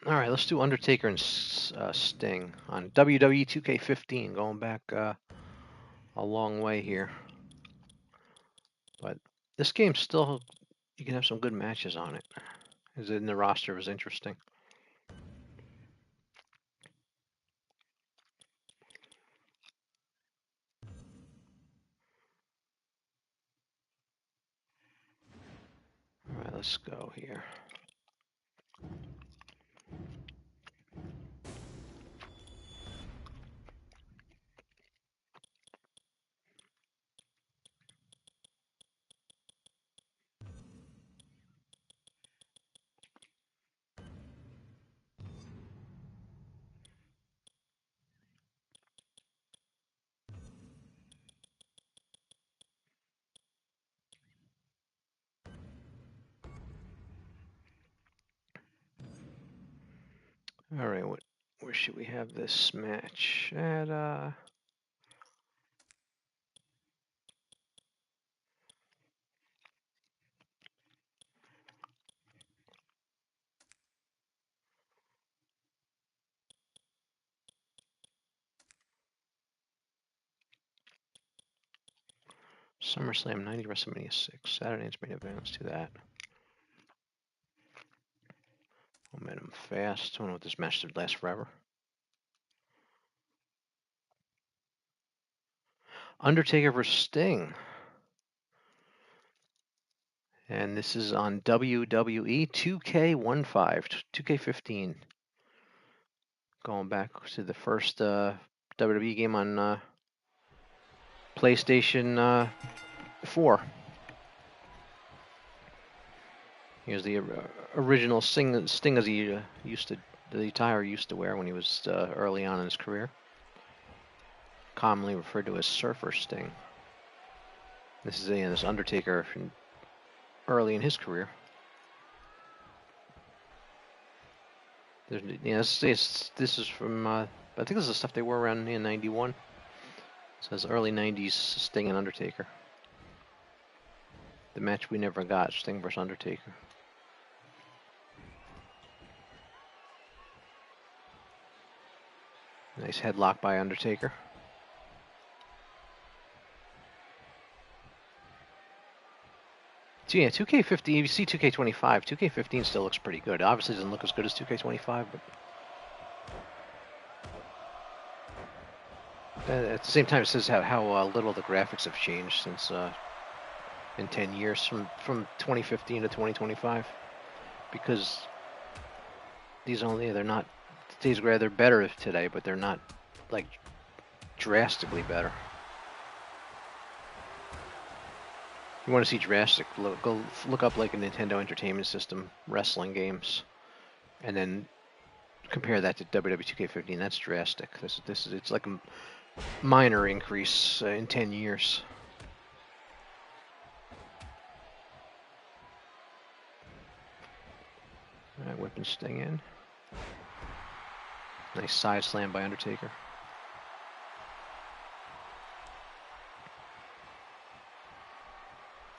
All right, let's do Undertaker and Sting on WWE 2K15. Going back a long way here, but this game still, you can have some good matches on it. Is in the roster was interesting. All right, let's go here. All right, where should we have this match? At SummerSlam 90, WrestleMania 6, Saturday night's main event. Let's do that. Momentum fast. I don't know what this match should last forever. Undertaker vs. Sting. And this is on WWE 2K15, 2K15. Going back to the first WWE game on PlayStation 4. Here's the original Sting as he the attire he used to wear when he was early on in his career. Commonly referred to as Surfer Sting. This is this Undertaker early in his career. This is from I think this is the stuff they wore around in '91. It says early '90s Sting and Undertaker. The match we never got, Sting vs. Undertaker. Nice headlock by Undertaker. So yeah, 2K15, you see 2K25, 2K15 still looks pretty good. Obviously doesn't look as good as 2K25, but at the same time it says how little the graphics have changed since in 10 years from 2015 to 2025, because they're not, they're better today, but they're not like drastically better. You want to see drastic, go look up like a Nintendo Entertainment System wrestling games, and then compare that to WWE 2K15. That's drastic. It's like a minor increase in 10 years. All right, whipping Sting in. Nice side slam by Undertaker.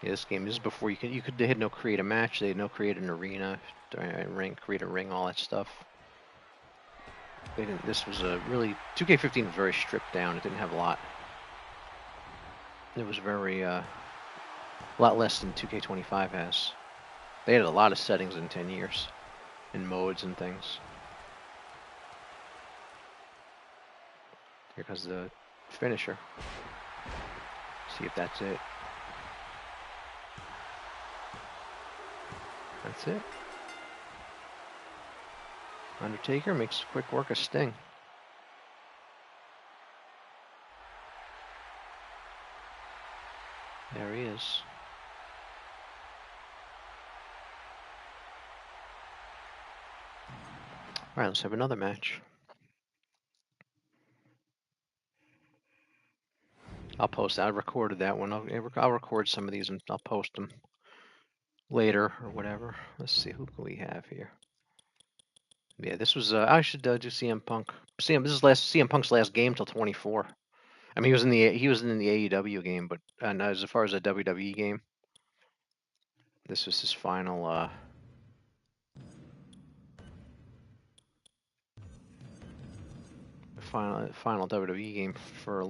Yeah, this game, this is before they had no create a match, they had no create an arena, create a ring, all that stuff. They didn't. This was a really 2K15 was very stripped down. It didn't have a lot. It was very a lot less than 2K25 has. They had a lot of settings in 10 years, and modes and things. Here comes the finisher. See if that's it. That's it. Undertaker makes quick work of Sting. There he is. All right, let's have another match. I'll post that. I recorded that one. I'll record some of these and I'll post them later or whatever. Let's see, who can we have here? Yeah, this was. I should do CM Punk. This is CM Punk's last game till 24. I mean, he was in the AEW game, but as far as a WWE game, this was his final. final WWE game for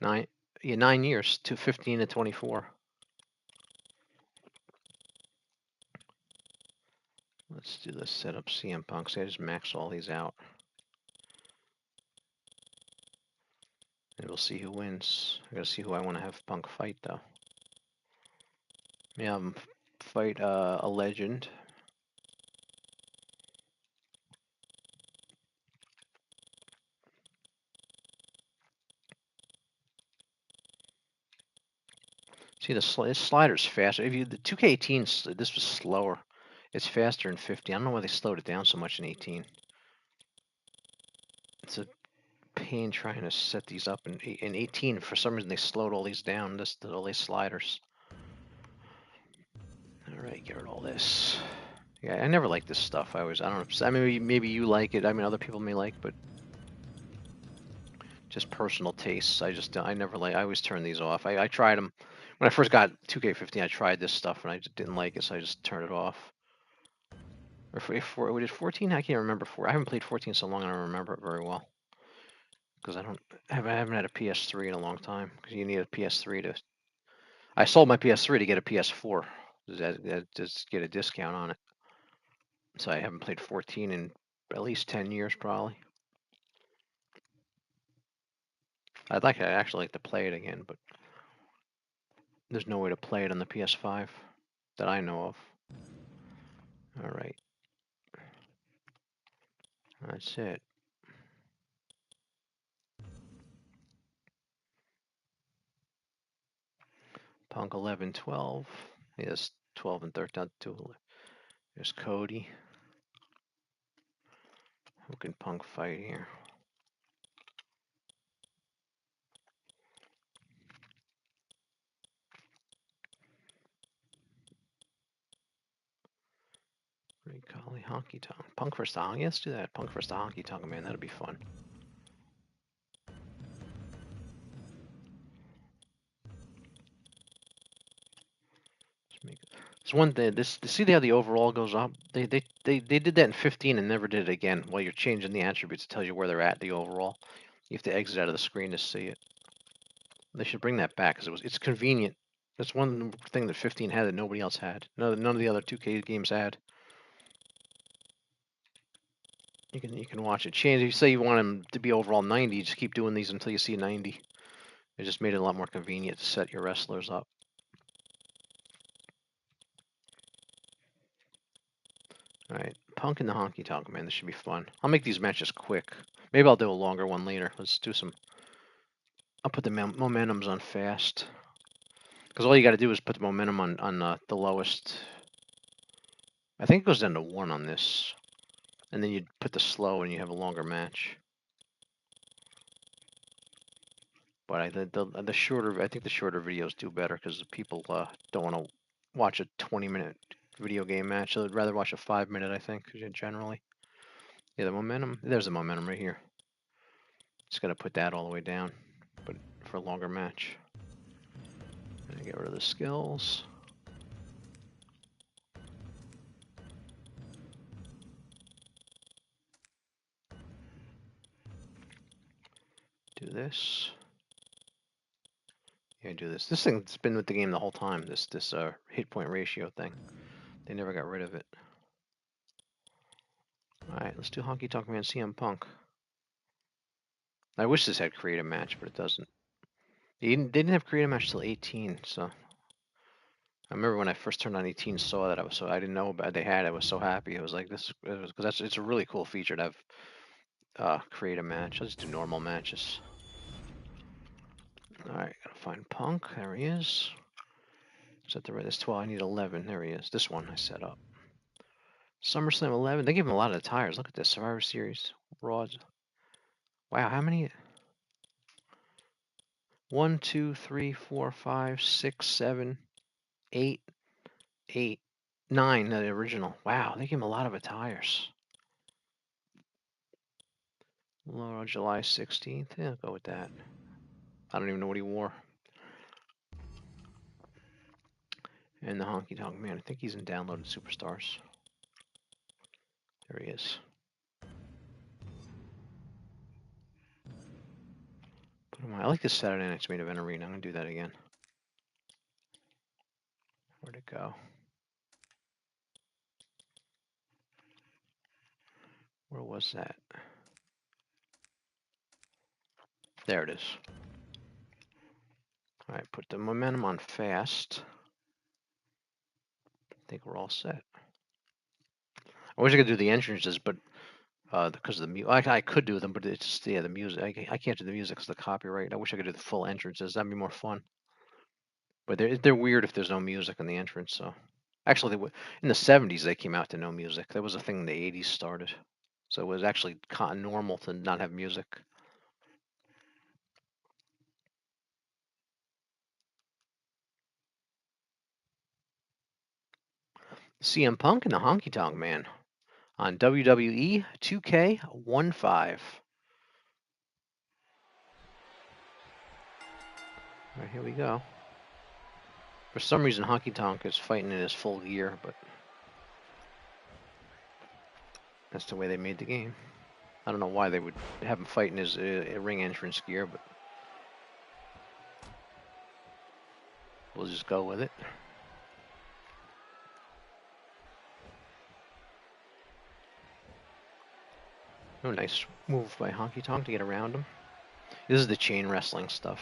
9 years, to 15 to 24. Let's do this setup CM Punk. So I just max all these out. And we'll see who wins. I gotta see who I want to have Punk fight, though. Yeah, fight a legend. See, this slider's faster. If you the 2K18, this was slower. It's faster in 50. I don't know why they slowed it down so much in 18. It's a pain trying to set these up in 18. For some reason, they slowed all these down. All these sliders. All right, get rid of all this. Yeah, I never liked this stuff. I don't know. I mean, maybe you like it. I mean, other people may like, but just personal tastes. I never like. I always turn these off. I tried them when I first got 2K15. I tried this stuff and I just didn't like it, so I just turned it off. Or if we did 14, I can't remember. I haven't played 14 so long, I don't remember it very well. Because I haven't had a PS3 in a long time. Because you need a PS3 to. I sold my PS3 to get a PS4. Just get a discount on it. So I haven't played 14 in at least 10 years, probably. I'd actually like to play it again, but there's no way to play it on the PS5 that I know of. All right. That's it. Punk 11, 12. Yes, 12 and 13. There's Cody. Who can Punk fight here? Great Golly, Honky Tonk. Punk versus the Honky. Let's do that. Punk versus the Honky Tonk Man. That'll be fun. It's one thing. See how the overall goes up. They did that in 15 and never did it again. While you're changing the attributes, it tells you where they're at the overall. You have to exit out of the screen to see it. They should bring that back because it's convenient. That's one thing that 15 had that nobody else had. None of the other 2K games had. You can watch it change. If you say you want them to be overall 90, you just keep doing these until you see 90. It just made it a lot more convenient to set your wrestlers up. All right, Punk and the Honky Tonk Man. This should be fun. I'll make these matches quick. Maybe I'll do a longer one later. Let's do some. I'll put the momentums on fast. Because all you got to do is put the momentum on the lowest. I think it goes down to 1 on this. And then you put the slow and you have a longer match. But I think the shorter videos do better because people don't want to watch a 20-minute video game match. They'd rather watch a 5-minute, I think, generally. Yeah, the momentum. There's the momentum right here. Just got to put that all the way down, but for a longer match. And get rid of the skills. Do this. Yeah, do this. This thing's been with the game the whole time. This hit point ratio thing. They never got rid of it. All right, let's do Honky Tonk Man CM Punk. I wish this had create a match, but it doesn't. They didn't have create a match till 18, so. I remember when I first turned on 18, saw that I didn't know about they had. I was so happy. I was like, because it's a really cool feature to have create a match. Let's do normal matches. All right, gotta find Punk. There he is. Is that the right? That's 12. I need 11. There he is. This one I set up. SummerSlam 11. They give him a lot of the tires. Look at this Survivor Series Raw. Wow, how many? 1, 2, 3, 4, 5, 6, 7, 8, 8, 9. The original. Wow, they give him a lot of attires. July 16th. Yeah, I'll go with that. I don't even know what he wore. And the Honky Tonk Man. I think he's in Downloaded Superstars. There he is. I like this Saturday Night's Main Event Arena. I'm going to do that again. Where'd it go? Where was that? There it is. All right, put the momentum on fast. I think we're all set. I wish I could do the entrances, but because of the music, I could do them, but it's just, yeah, the music. I can't do the music because of the copyright. I wish I could do the full entrances. That'd be more fun. But they're weird if there's no music in the entrance. So actually, in the 70s they came out to no music. That was a thing in the 80s started. So it was actually normal to not have music. CM Punk and the Honky Tonk Man on WWE 2K15. All right, here we go. For some reason, Honky Tonk is fighting in his full gear, but that's the way they made the game. I don't know why they would have him fight in his ring entrance gear, but we'll just go with it. Oh, nice move by Honky Tonk to get around him. This is the chain wrestling stuff.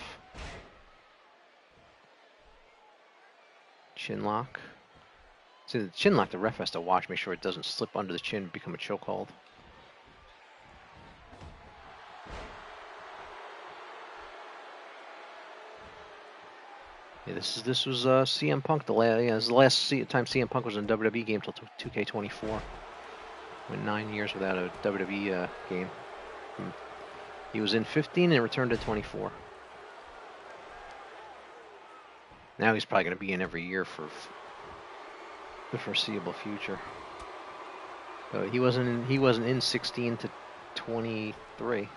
Chin lock. See, the chin lock, the ref has to watch, make sure it doesn't slip under the chin and become a chokehold. Yeah, this was CM Punk. This is the last time CM Punk was in a WWE game until 2K24. Went 9 years without a WWE game. He was in 15 and returned to 24. Now he's probably going to be in every year for the foreseeable future. He wasn't in 16 to 23.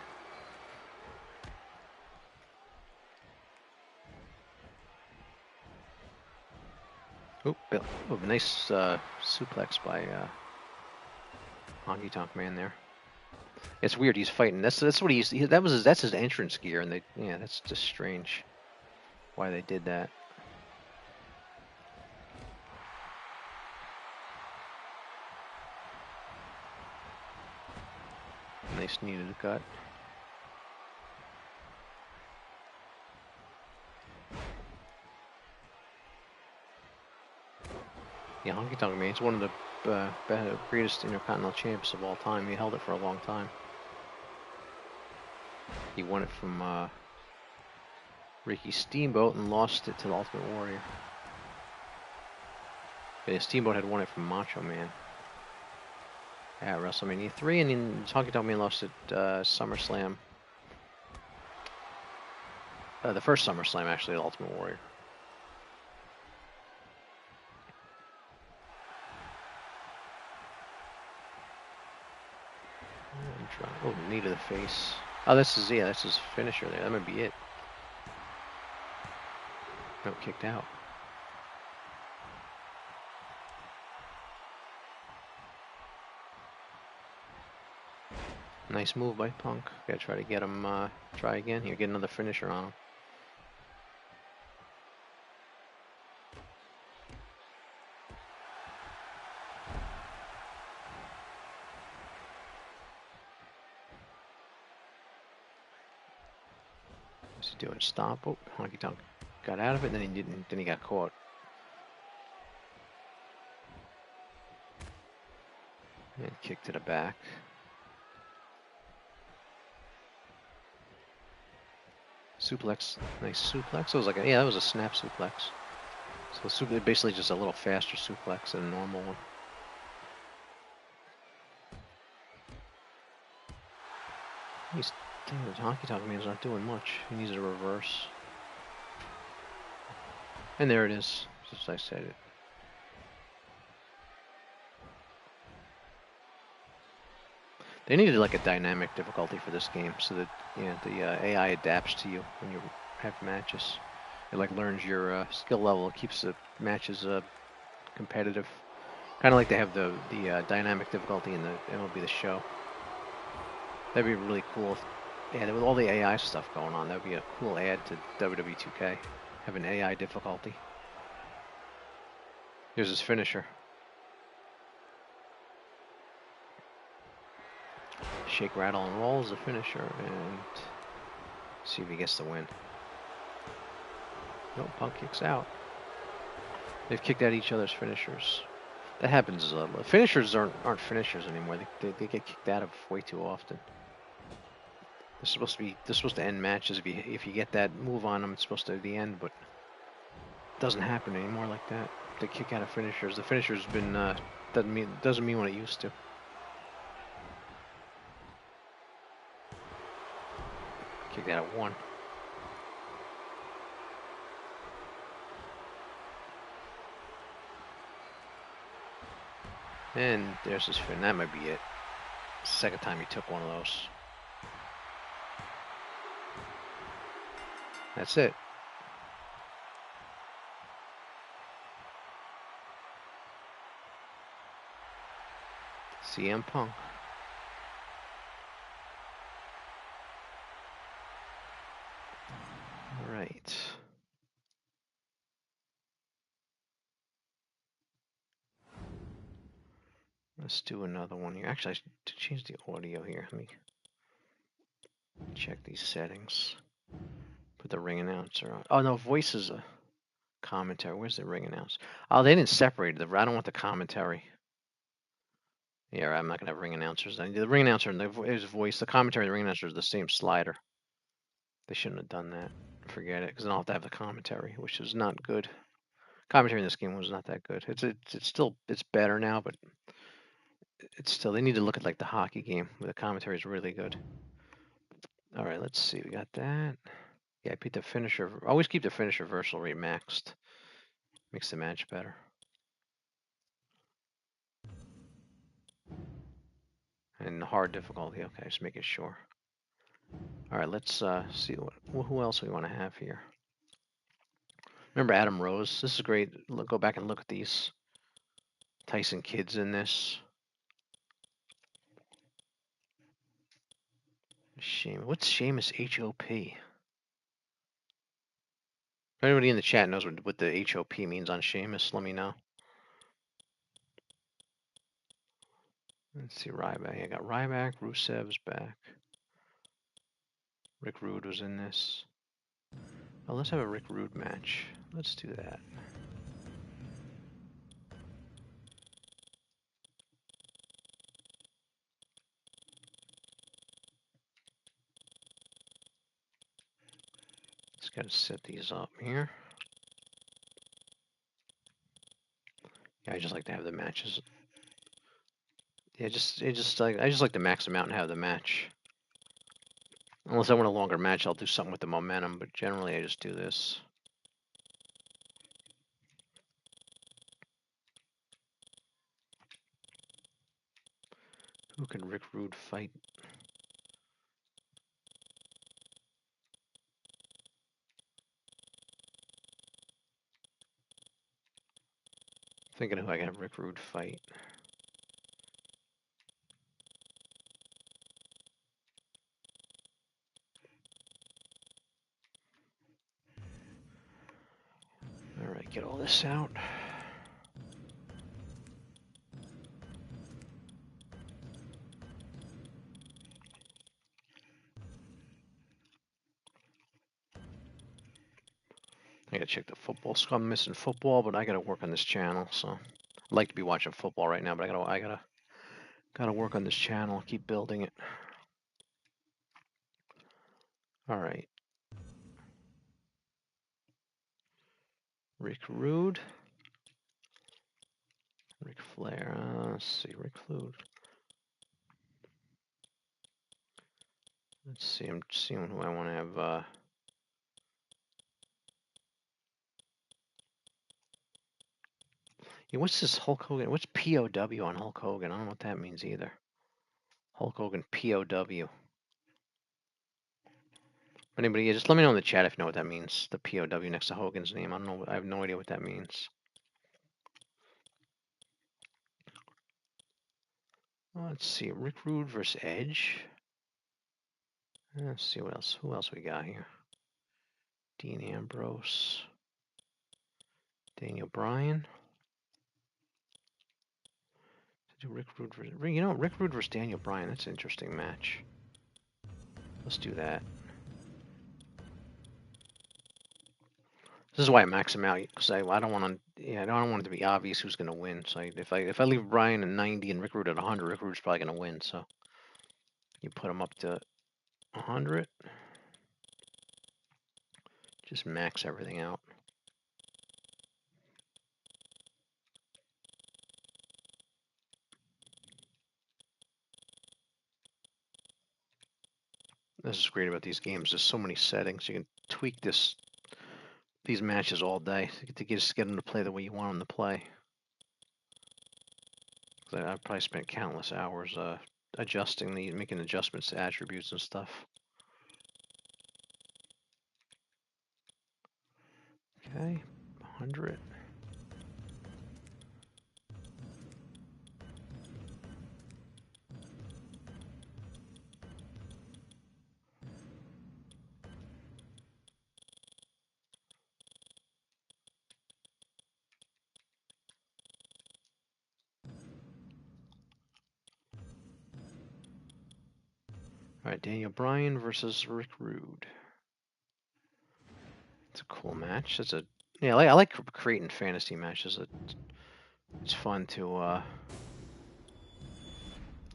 Oh, nice suplex by Honky Tonk Man there. It's weird. He's fighting. That's what that's his entrance gear, and that's just strange. Why they did that. Nice knee to the gut. Yeah, Honky Tonk Man. He's one of the greatest Intercontinental champs of all time. He held it for a long time. He won it from Ricky Steamboat and lost it to the Ultimate Warrior. Yeah, Steamboat had won it from Macho Man at WrestleMania 3, and then Honky Tonk Man lost it SummerSlam. The first SummerSlam, actually, the Ultimate Warrior. Oh, knee to the face. Oh, that's his finisher there. That might be it. No, kicked out. Nice move by Punk. Gotta try to get him, try again here, get another finisher on him. What's he doing? Stomp. Oh, Honky Tonk got out of it, and then he didn't. Then he got caught. And kick to the back. Suplex. Nice suplex. It was like that was a snap suplex. So basically just a little faster suplex than a normal one. The Honky Tonk Man's not doing much. He needs a reverse. And there it is, just as I said it. They needed like a dynamic difficulty for this game so that the AI adapts to you when you have matches. It like learns your skill level. It keeps the matches competitive. Kind of like they have the dynamic difficulty in the MLB The Show. That'd be really cool Yeah, with all the AI stuff going on, that would be a cool add to WWE 2K. Have an AI difficulty. Here's his finisher. Shake, rattle, and roll is the finisher, and see if he gets the win. Nope, Punk kicks out. They've kicked out each other's finishers. That happens. Finishers aren't finishers anymore. They get kicked out of way too often. This is supposed to end matches. If you get that move on them, it's supposed to be the end, but it doesn't happen anymore like that. They kick out of finishers. The finisher's been doesn't mean what it used to. Kicked out at 1. And there's his fin. That might be it. Second time he took one of those. That's it. CM Punk. All right. Let's do another one here. Actually, I should change the audio here. Let me check these settings. Put the ring announcer on. Oh no, voice is a commentary. Where's the ring announcer? Oh, they didn't separate it. I don't want the commentary. Yeah, I'm not gonna have ring announcers. The ring announcer and his voice, the commentary, and the ring announcer is the same slider. They shouldn't have done that. Forget it, because then I'll have to have the commentary, which is not good. Commentary in this game was not that good. It's better now, but it's still, they need to look at like the hockey game where the commentary is really good. All right, let's see. We got that. Yeah, I picked the finisher. Always keep the finisher versal rate maxed. Makes the match better. And hard difficulty. Okay, just making sure. All right, let's see who else we want to have here. Remember Adam Rose? This is great. Go back and look at these. Tyson Kidd's in this. What's Sheamus HOP? If anybody in the chat knows what the HOP means on Sheamus, let me know. Let's see, Ryback. I got Ryback. Rusev's back. Rick Rude was in this. Oh, let's have a Rick Rude match. Let's do that. Just gotta set these up here. Yeah, I just like to have the matches. Yeah, I just like to max them out and have the match. Unless I want a longer match, I'll do something with the momentum, but generally I just do this. Who can Rick Rude fight? Thinking who I can have Rick Rude fight. Alright, get all this out. I gotta check the football. So I'm missing football, but I gotta work on this channel. So I'd like to be watching football right now, but I gotta work on this channel. Keep building it. All right. Rick Rude. Ric Flair. Let's see, Rick Rude. Let's see. I'm seeing who I want to have. Yeah, what's this Hulk Hogan? What's POW on Hulk Hogan? I don't know what that means either. Hulk Hogan POW. Anybody, just let me know in the chat if you know what that means. The POW next to Hogan's name. I don't know. I have no idea what that means. Let's see. Rick Rude versus Edge. Let's see what else. Who else we got here? Dean Ambrose, Daniel Bryan. Do Rick Rude versus, Rick Rude versus Daniel Bryan. That's an interesting match. Let's do that. This is why I max him out, because I don't want to. Yeah, I don't want it to be obvious who's going to win. So if I leave Bryan at 90 and Rick Rude at 100, Rick Rude's probably going to win. So you put him up to 100. Just max everything out. This is great about these games. There's so many settings. You can tweak these matches all day to just get them to play the way you want them to play. I've probably spent countless hours making adjustments to attributes and stuff. Okay, 100. All right, Daniel Bryan versus Rick Rude. It's a cool match. I like creating fantasy matches. It's fun to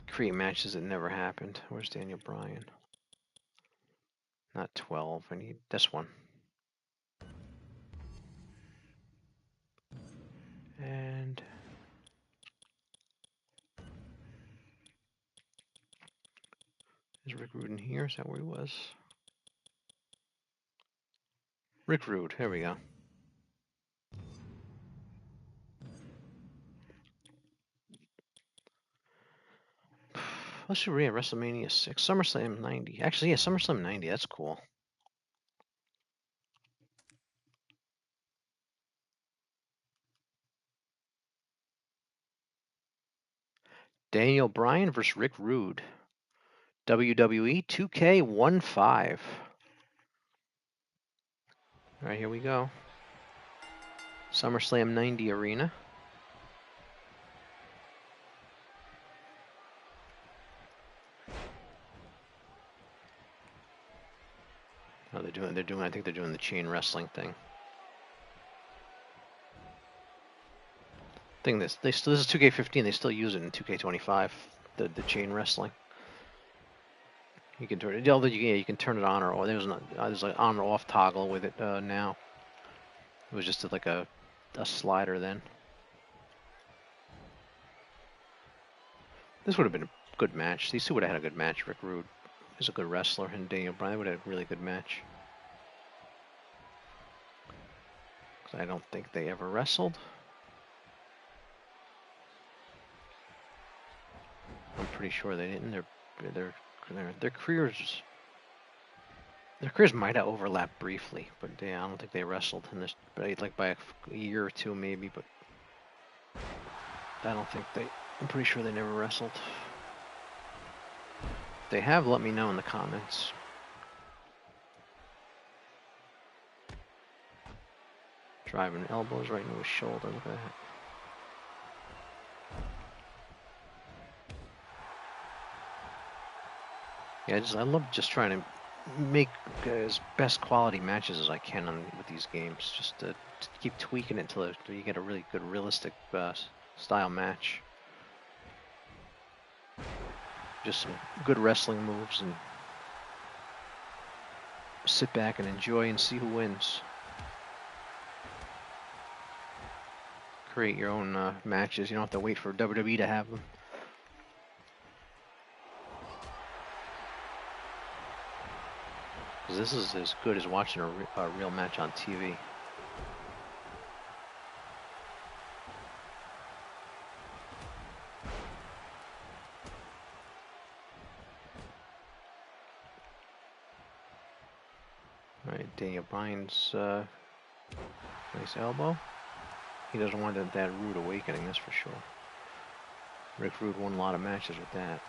create matches that never happened. Where's Daniel Bryan? Not 12. I need this one. And is Rick Rude in here? Is that where he was? Rick Rude. Here we go. Let's see, WrestleMania 6. SummerSlam 90. Actually, yeah, SummerSlam 90. That's cool. Daniel Bryan versus Rick Rude. WWE 2K15. All right, here we go. SummerSlam 90 arena. Oh, they're doing. I think they're doing the chain wrestling thing. This is 2K15. They still use it in 2K25. The chain wrestling. You can turn it. Although you can turn it on or off. There's like on or off toggle with it now. It was just like a slider then. This would have been a good match. These two would have had a good match. Rick Rude is a good wrestler, and Daniel Bryan would have had a really good match. I don't think they ever wrestled. I'm pretty sure they didn't. Their careers might have overlapped briefly, but yeah, I don't think they wrestled in this. Like by a year or two maybe, but I don't think they. I'm pretty sure they never wrestled. If they have, let me know in the comments. Driving elbows right into his shoulder. Look at that. Yeah, I love just trying to make as best quality matches as I can with these games. Just to keep tweaking it until you get a really good, realistic style match. Just some good wrestling moves and sit back and enjoy and see who wins. Create your own matches. You don't have to wait for WWE to have them. Because this is as good as watching a real match on TV. All right, Daniel Bryan's nice elbow. He doesn't want that Rude awakening, that's for sure. Rick Rude won a lot of matches with that.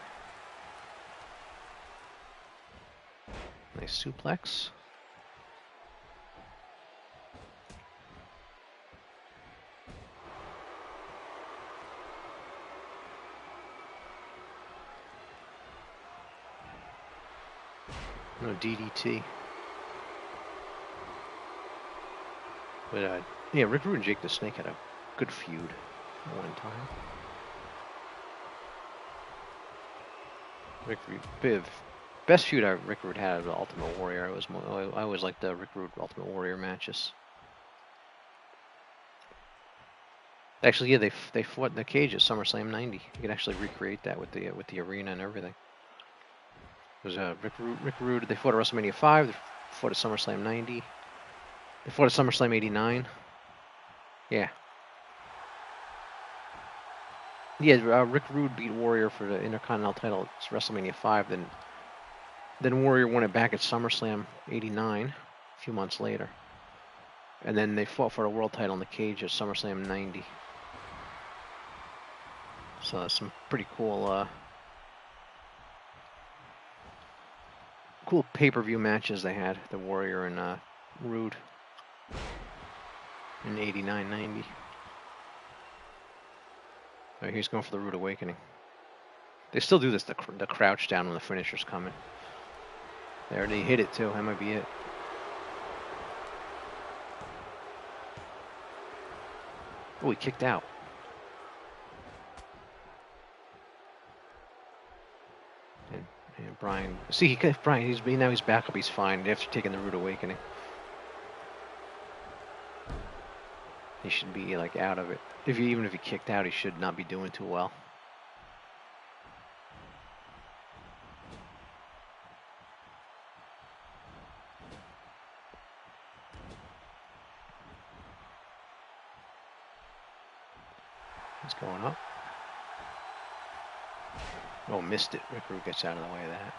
Nice suplex. No DDT. But yeah, Rick Rude and Jake the Snake had a good feud at one time. Rick Rude, best feud Rick Rude had was the Ultimate Warrior. I always liked the Rick Rude Ultimate Warrior matches. Actually, yeah, they fought in the cage at SummerSlam '90. You can actually recreate that with the arena and everything. It was Rick Rude. They fought at WrestleMania 5. They fought at SummerSlam '90. They fought at SummerSlam '89. Yeah. Yeah, Rick Rude beat Warrior for the Intercontinental title at WrestleMania 5. Then Warrior won it back at SummerSlam '89, a few months later. And then they fought for the world title in the cage at SummerSlam '90. So that's some pretty cool, cool pay-per-view matches they had. The Warrior and Rude in '89, '90. All right, he's going for the Rude Awakening. They still do this, the crouch down when the finisher's coming. There, they hit it too. That might be it. Oh, he kicked out. And Brian, see, Brian, now he's back up. He's fine after taking the Rude Awakening. He should be like out of it. Even if he kicked out, he should not be doing too well. He's going up. Oh, missed it. Rick Rude gets out of the way of that.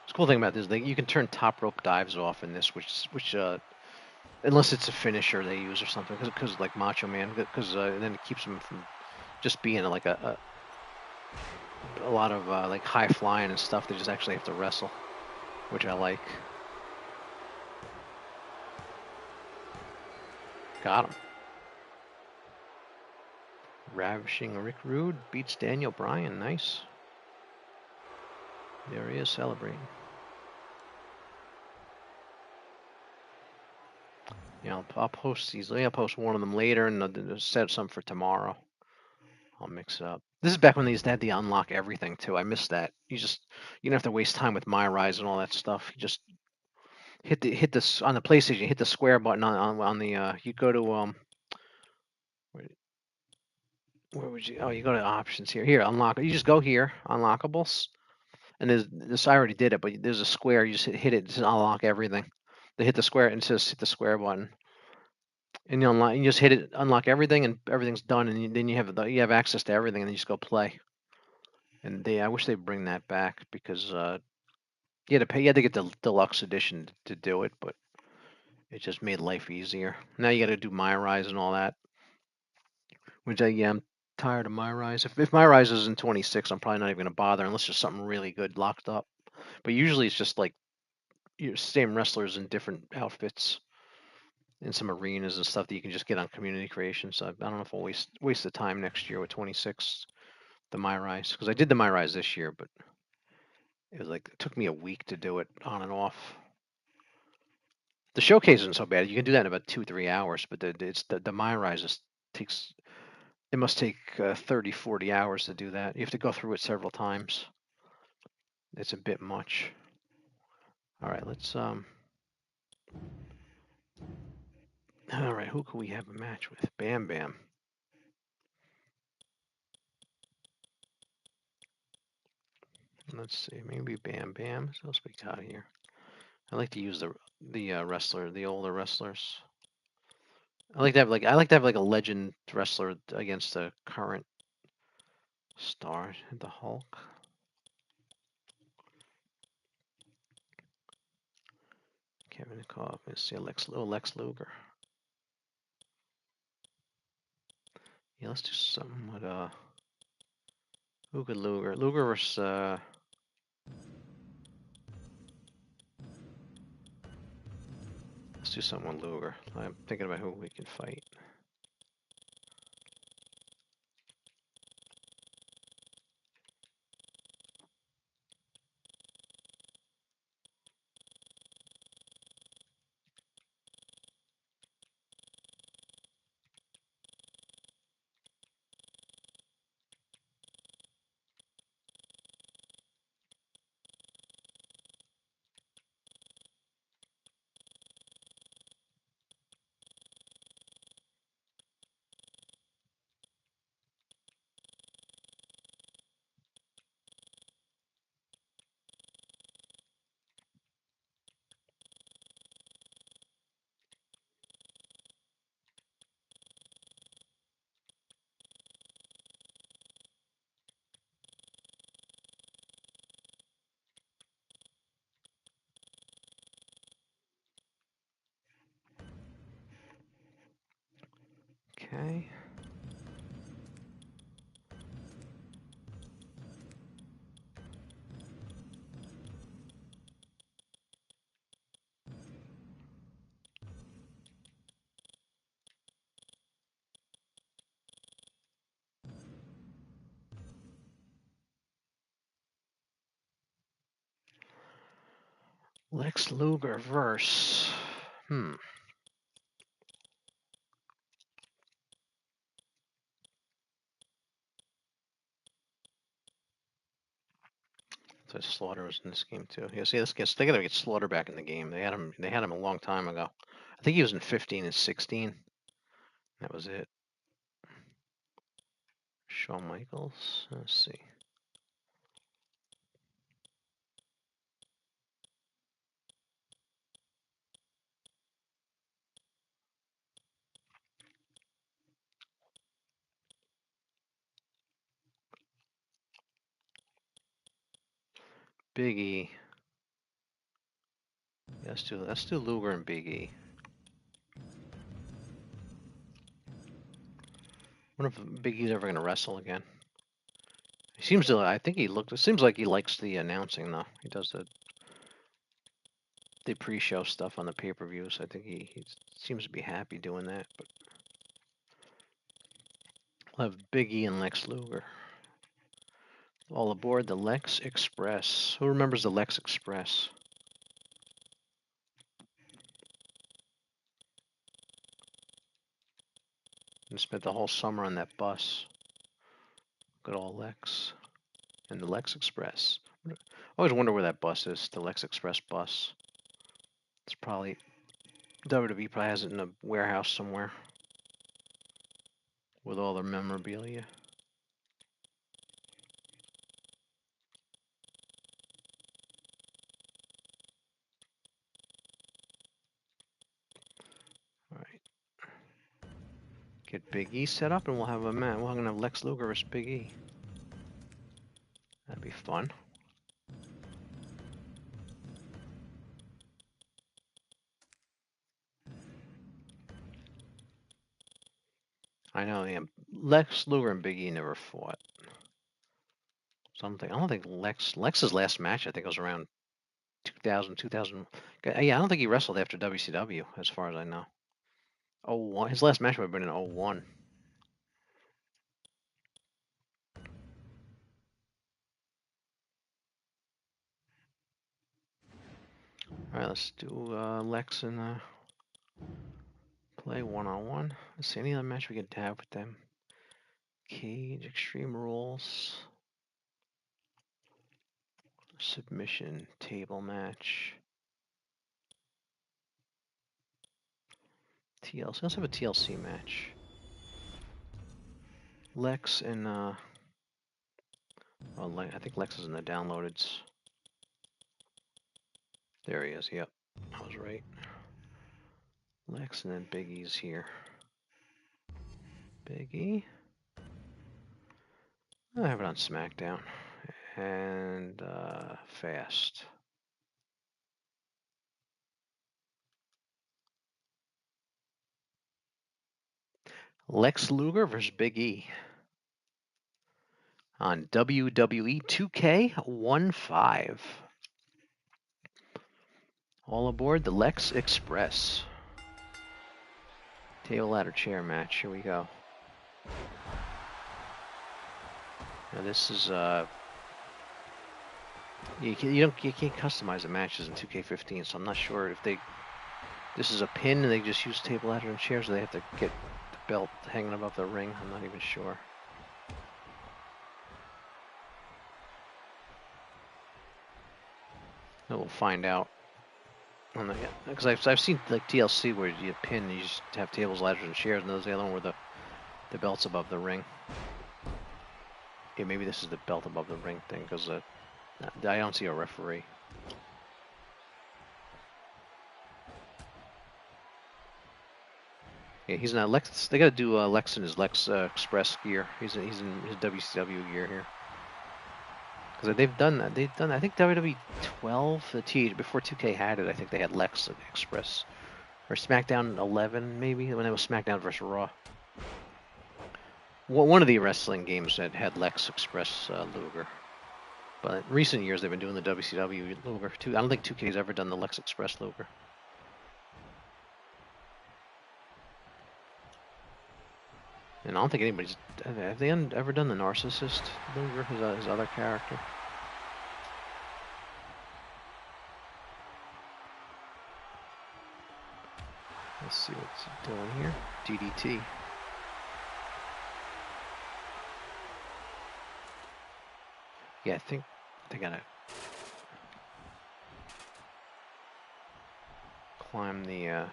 The cool thing about this, you can turn top rope dives off in this, which unless it's a finisher they use or something, because like Macho Man, because then it keeps them from just being like a lot of like high flying and stuff. They just actually have to wrestle, which I like. Got him. Ravishing Rick Rude beats Daniel Bryan. Nice. There he is celebrating. Yeah, I'll post these. I'll post one of them later and I'll set some for tomorrow. I'll mix it up. This is back when they used to have the unlock everything too. I missed that. You don't have to waste time with My Rise and all that stuff. You just hit this on the PlayStation. You hit the square button on the. You go to where would you? Oh, you go to options here. Here, unlock. You just go here, unlockables, and there's this. I already did it, but there's a square. You just hit it. It says unlock everything. They hit the square and it says hit the square button, and you unlock. You just hit it, unlock everything, and everything's done, and then you have access to everything, and then you just go play. And I wish they'd bring that back because you had to pay. You had to get the deluxe edition to do it, but it just made life easier. Now you got to do My Rise and all that, which I'm tired of My Rise. If My Rise is in 26, I'm probably not even gonna bother unless there's something really good locked up. But usually it's just like your same wrestlers in different outfits in some arenas and stuff that you can just get on community creation. So I don't know if I'll waste the time next year with 26, the My Rise, because I did the My Rise this year, but it took me a week to do it on and off. The showcase isn't so bad. You can do that in about 2-3 hours, but the My Rise takes. It must take 30, 40 hours to do that. You have to go through it several times. It's a bit much. All right, let's All right, who can we have a match with? Bam Bam. Let's see, maybe Bam Bam. So let's pick out here. I like to use the older wrestlers. I like to have like a legend wrestler against a current star. The Hulk. Kevin Cobb. Let's see, Lex Luger. Yeah, let's do something with Who could Luger? Luger versus. Let's do something with Luger. I'm thinking about who we can fight. Okay. Lex Luger versus. So Slaughter was in this game too. Yeah, see, they gotta get Slaughter back in the game. They had him. They had him a long time ago. I think he was in 15 and 16. That was it. Shawn Michaels. Let's see. Big E. Yeah, let's do Luger and Big E. I wonder if Big E's ever gonna wrestle again. He seems to. I think he looked. It seems like he likes the announcing though. He does the pre-show stuff on the pay-per-views. I think he seems to be happy doing that. But we'll have Big E and Lex Luger. All aboard the Lex Express. Who remembers the Lex Express? And spent the whole summer on that bus. Good old Lex. And the Lex Express. I always wonder where that bus is, the Lex Express bus. It's probably, WWE probably has it in a warehouse somewhere with all their memorabilia. All right. Get Big E set up and we'll have a match. We're going to have Lex Luger versus Big E. That'd be fun. I know, yeah. Lex Luger and Big E never fought. Something. I don't think Lex's last match, I think, was around 2000. Yeah, I don't think he wrestled after WCW, as far as I know. 01. His last match would have been in 01. All right, let's do Lex and play one-on-one. Let's see any other match we could have with them. Cage, Extreme Rules, submission, table match. TLC. Let's have a TLC match. Lex and I think Lex is in the downloadeds. There he is. Yep, I was right. Lex and then Big E's here. Big E. I have it on SmackDown. And fast. Lex Luger versus Big E. on WWE 2K15. All aboard the Lex Express. Table, ladder, chair match. Here we go. Now this is you can't customize the matches in 2K15, so I'm not sure if this is a pin and they just use table, ladder, and chairs, or they have to get the belt hanging above the ring. I'm not even sure. We'll find out. Because I've seen like TLC where you pin and you just have tables, ladders, and chairs, and there's the other one where the belt's above the ring. Yeah, maybe this is the belt above the ring thing, because I don't see a referee. Yeah, he's not Lex. They got to do Lex in his Lex Express gear. He's in his WCW gear here. Because they've done that. I think WWE 12, before 2K had it. I think they had Lex Express, or SmackDown 11 maybe, when it was SmackDown versus Raw. One of the wrestling games that had Lex Express Luger. But in recent years they've been doing the WCW Luger too. I don't think 2K's ever done the Lex Express Luger. And I don't think anybody's... Have they ever done the Narcissist Luger, his other character? Let's see what's he doing here. DDT. Yeah, I think they gotta climb the...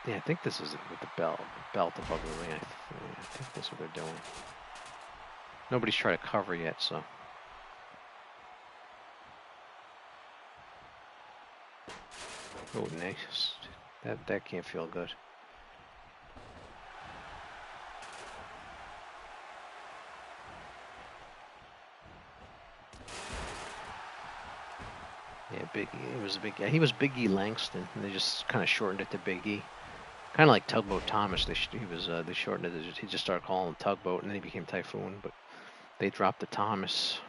Yeah, I think this is with the belt above the ring. I think that's what they're doing. Nobody's tried to cover yet, so. Oh, nice. That can't feel good. Yeah, he was Big E Langston, and they just kind of shortened it to Big E. Kind of like Tugboat Thomas. They shortened it. He just started calling him Tugboat, and then he became Typhoon. But they dropped the Thomas.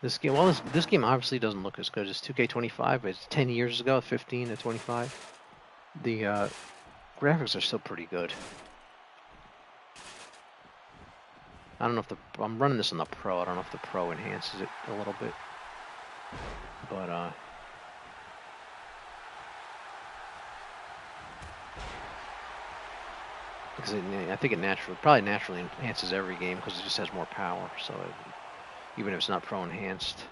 This game, well, this game obviously doesn't look as good as 2K25. It's 10 years ago, 15 to 25. The graphics are still pretty good. I don't know if I'm running this on the Pro. I don't know if the Pro enhances it a little bit, but because I think it probably naturally enhances every game because it just has more power. So even if it's not Pro enhanced.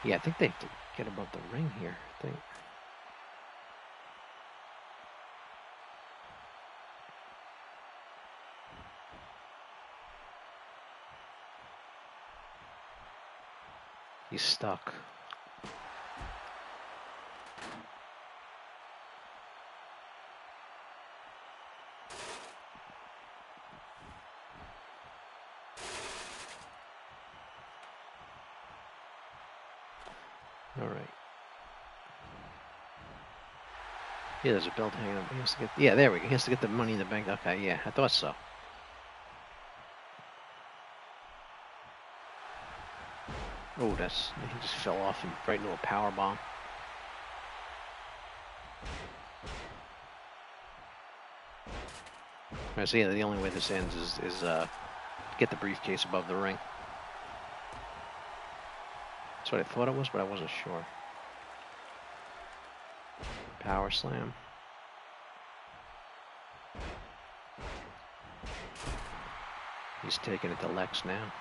Yeah, I think they have to get above the ring here. I think. He's stuck. All right. Yeah, there's a belt hanging up. He has to get. Yeah, there we go. He has to get the money in the bank. Okay, yeah, I thought so. Oh, he just fell off and right into a power bomb. I see. The only way this ends is get the briefcase above the ring. That's what I thought it was, but I wasn't sure. Power slam. He's taking it to Lex now.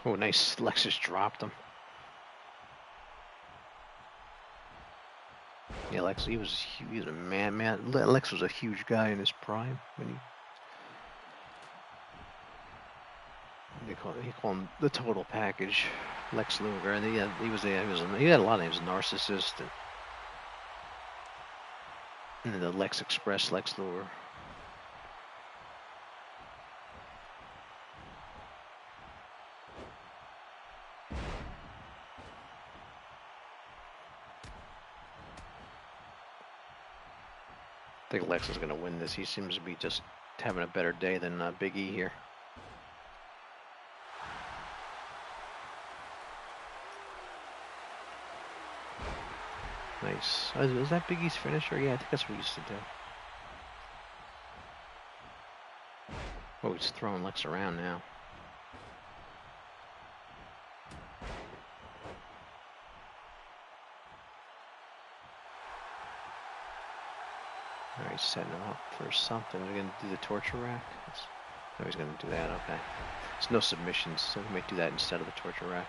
Oh, nice. Lex just dropped him. Yeah, Lex, he was a man. Lex was a huge guy in his prime when he call him the total package. Lex Luger. And he had a lot of names. Narcissist. And then the Lex Express, Lex Luger. I think Lex is going to win this. He seems to be just having a better day than Big E here. Nice. Was that Big E's finisher? Yeah, I think that's what he used to do. Oh, he's throwing Lex around now. Alright, setting him up for something. They're going to do the torture rack? No, he's going to do that. Okay. There's no submissions, so he might do that instead of the torture rack.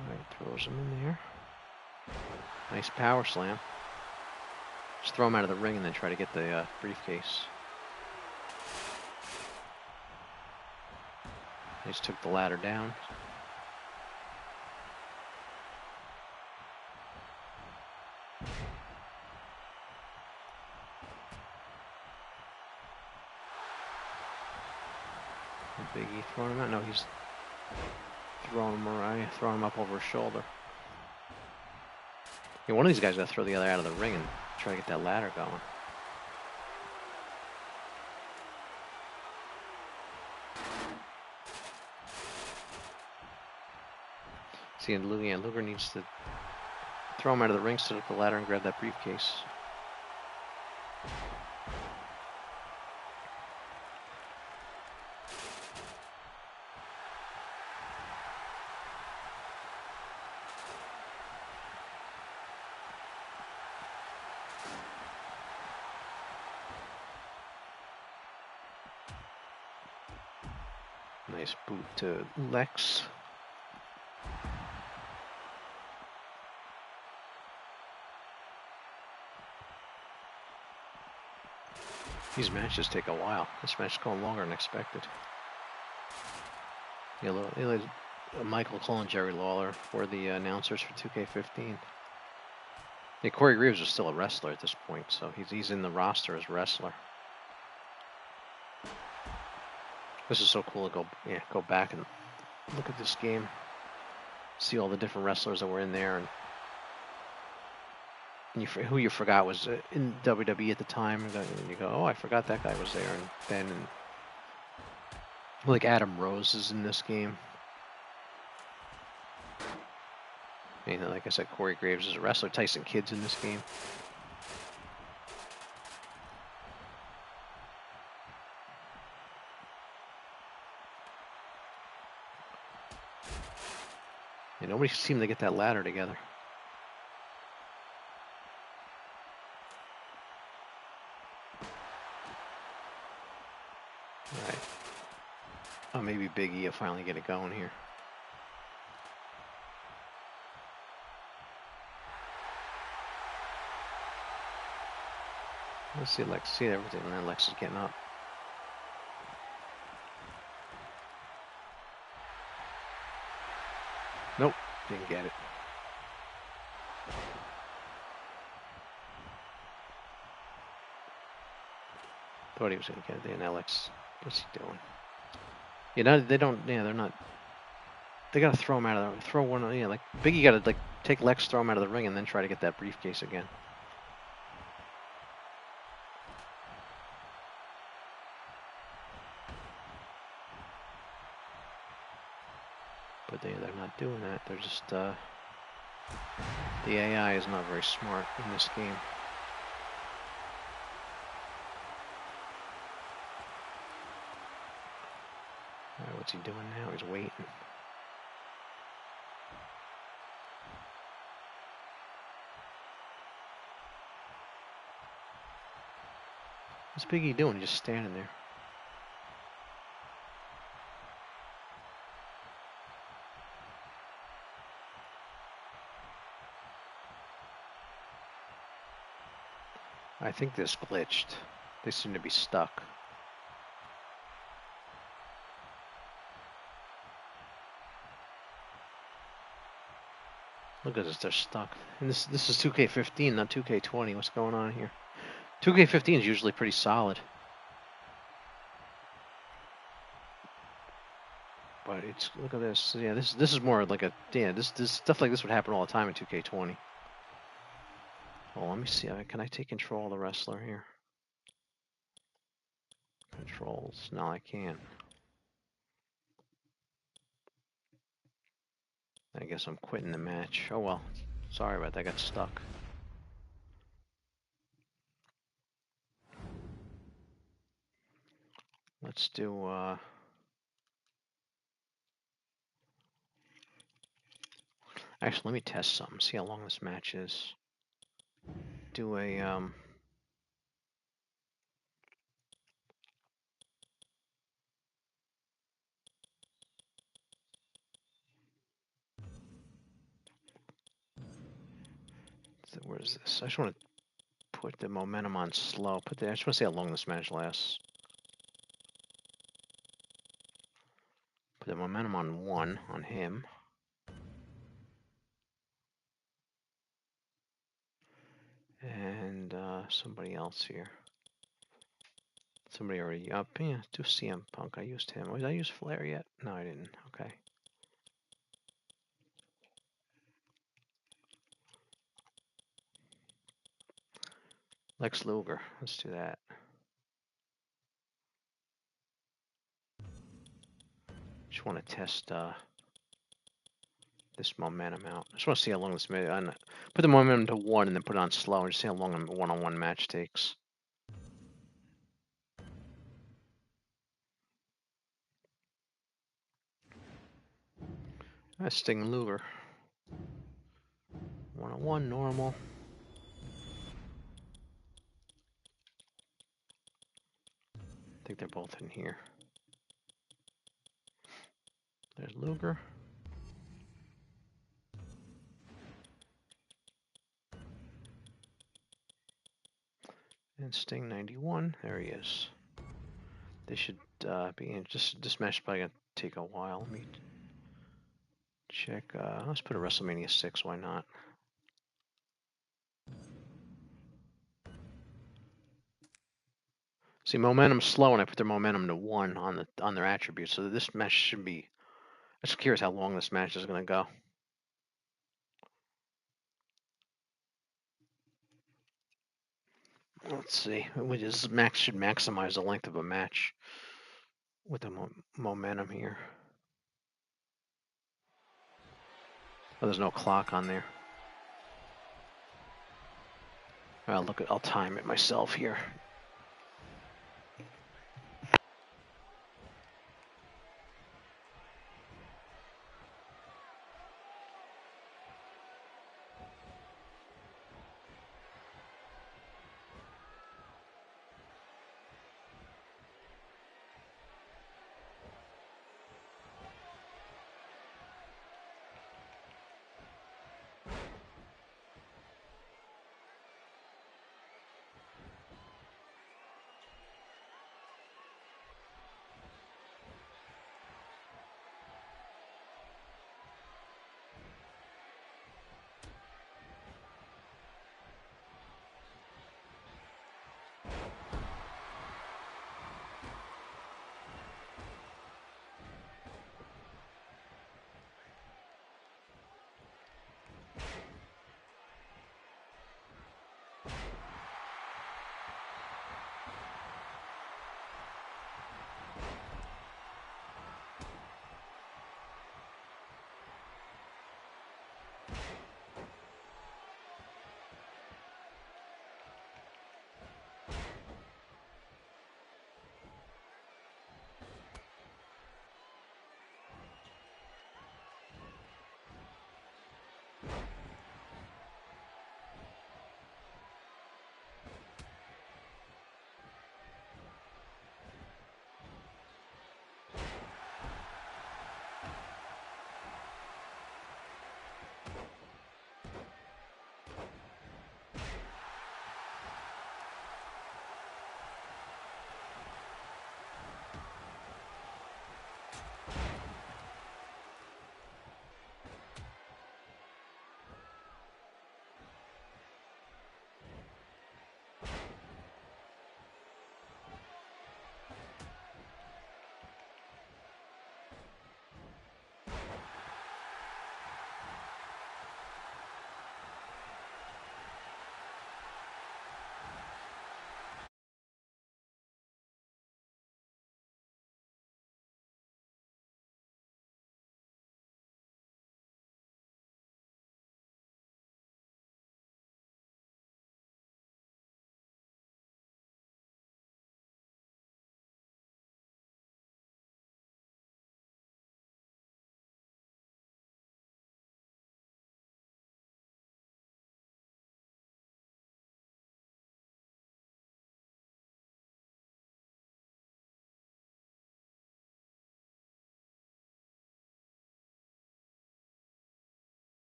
Alright, throws him in there. Nice power slam. Just throw him out of the ring and then try to get the briefcase. He just took the ladder down. Big E throwing him out? No, he's throwing him up over his shoulder. Yeah, one of these guys got to throw the other out of the ring and try to get that ladder going. See, and Luger needs to throw him out of the ring, set up the ladder, and grab that briefcase. Nice boot to Lex. These matches take a while. This match is going longer than expected. Michael Cole and Jerry Lawler were the announcers for 2K15. Yeah, Corey Graves is still a wrestler at this point, so he's in the roster as wrestler. This is so cool to go back and look at this game, see all the different wrestlers that were in there, and who you forgot was in WWE at the time. And you go, oh, I forgot that guy was there. And then, like Adam Rose is in this game. And like I said, Corey Graves is a wrestler. Tyson Kidd's in this game. And nobody seemed to get that ladder together. All right. Oh, maybe Big E will finally get it going here. Let's see Lex, see everything, and then Lex is getting up. Nope, didn't get it. Thought he was going to get it. And Alex, what's he doing? You know, they don't. Yeah, they're not. They got to throw him out of the. Throw one. Yeah, like Biggie got to take Lex, throw him out of the ring, and then try to get that briefcase again. But they're not doing that. They're just, the AI is not very smart in this game. Alright, what's he doing now? He's waiting. What's Biggie doing? He's just standing there. I think this glitched. They seem to be stuck. Look at this, they're stuck. And this is 2K15, not 2K20. What's going on here? 2K15 is usually pretty solid. But it's, look at this. Yeah, this is more like a, yeah, this stuff like this would happen all the time in 2K20. Well, let me see. Can I take control of the wrestler here? Controls. No, I can't. I guess I'm quitting the match. Oh well. Sorry about that. I got stuck. Let's do, actually, let me test something. See how long this match is. Do a, where is this? I just want to put the momentum on slow. I just want to see how long this match lasts. Put the momentum on 1 on him. And somebody else here. Somebody already up. Yeah, do CM Punk. I used him. Did I use Flair yet? No, I didn't. Okay. Lex Luger. Let's do that. Just want to test this momentum out. I just want to see how long this put the momentum to 1 and then put it on slow and just see how long a one-on-one match takes. That's Sting Luger. 1-on-1 normal. I think they're both in here. There's Luger. And Sting 91. There he is. They should be in. This match is probably gonna take a while. Let me check. Let's put a WrestleMania 6. Why not? See, momentum's slow, and I put their momentum to 1 on their attributes. So this match should be. I'm just curious how long this match is gonna go. Let's see. This max should maximize the length of a match with the momentum here. Oh, there's no clock on there. I'll time it myself here.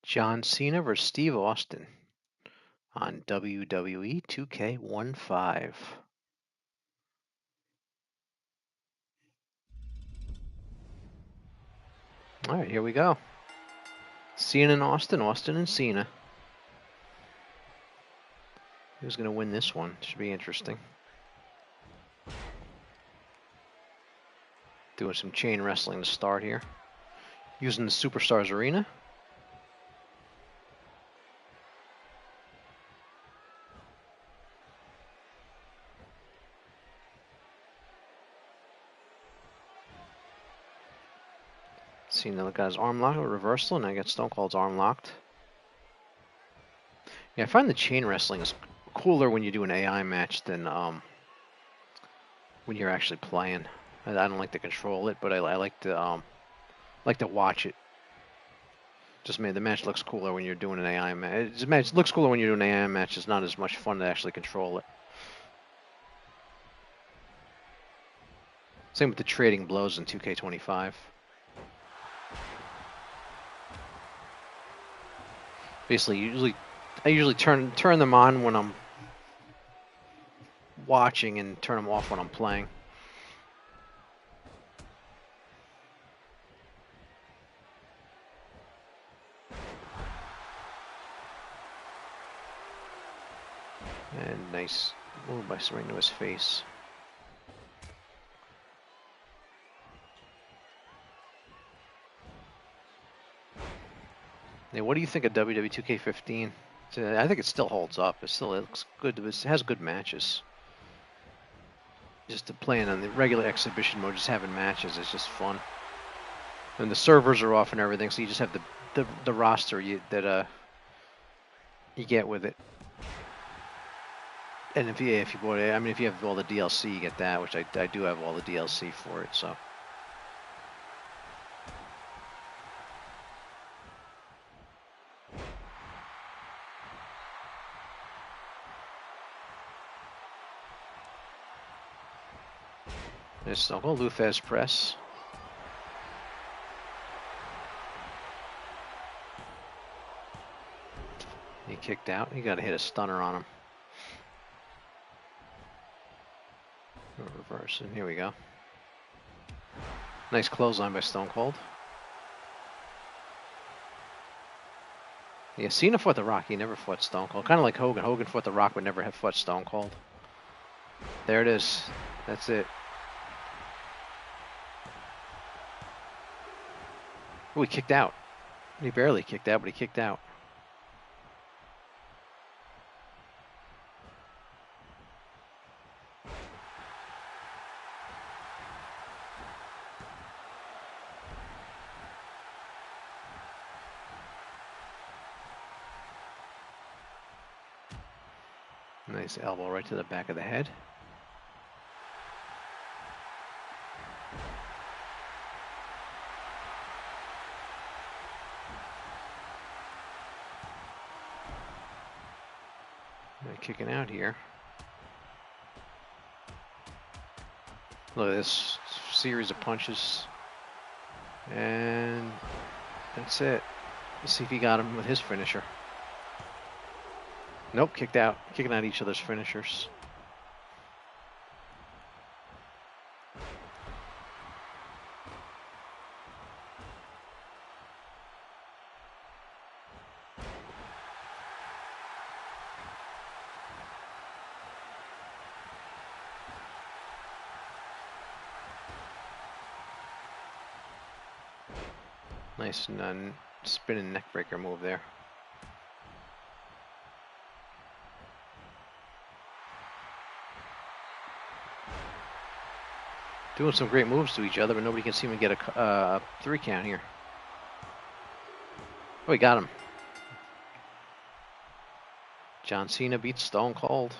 John Cena versus Steve Austin on WWE 2K15. All right, here we go. Cena and Austin, Austin and Cena. Who's going to win this one? Should be interesting. Doing some chain wrestling to start here. Using the Superstars Arena. Cena got his arm locked, reversal, and I got Stone Cold's arm locked. Yeah, I find the chain wrestling is cooler when you do an AI match than when you're actually playing. I don't like to control it, but I like to watch it. Just the match looks cooler when you're doing an AI match. It looks cooler when you're doing an AI match. It's not as much fun to actually control it. Same with the trading blows in 2K25. Basically, I usually turn them on when I'm watching and turn them off when I'm playing. And nice move by swing to his face. Yeah, what do you think of WWE 2K15? I think it still holds up. It looks good. It has good matches. Just playing on the regular exhibition mode, just having matches is just fun. And the servers are off and everything, so you just have the roster that you get with it. And if you bought it, I mean, if you have all the DLC, you get that, which I do have all the DLC for it. So. There's Stone Cold Lufez press. He kicked out. He got to hit a stunner on him. Reverse, and here we go. Nice clothesline by Stone Cold. Yeah, Cena fought The Rock. He never fought Stone Cold. Kind of like Hogan. Hogan fought The Rock, but never have fought Stone Cold. There it is. That's it. Oh, he kicked out. He barely kicked out, but he kicked out. Nice elbow right to the back of the head. They're kicking out here. Look at this series of punches. And that's it. Let's see if he got him with his finisher. Nope, kicked out. Kicking out each other's finishers. Nice spinning neckbreaker move there. Doing some great moves to each other, but nobody can seem to get a 3 count here. Oh, he got him. John Cena beats Stone Cold.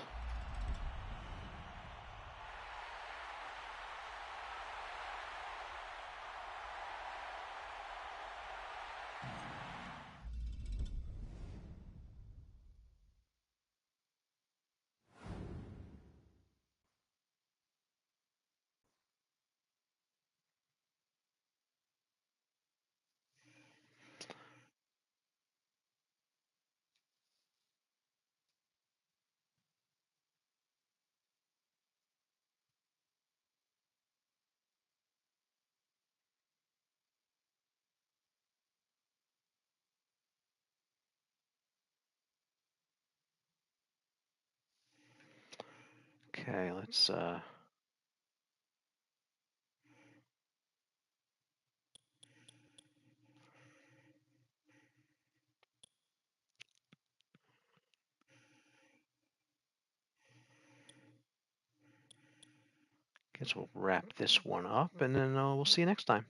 Okay, let's guess we'll wrap this one up, and then we'll see you next time.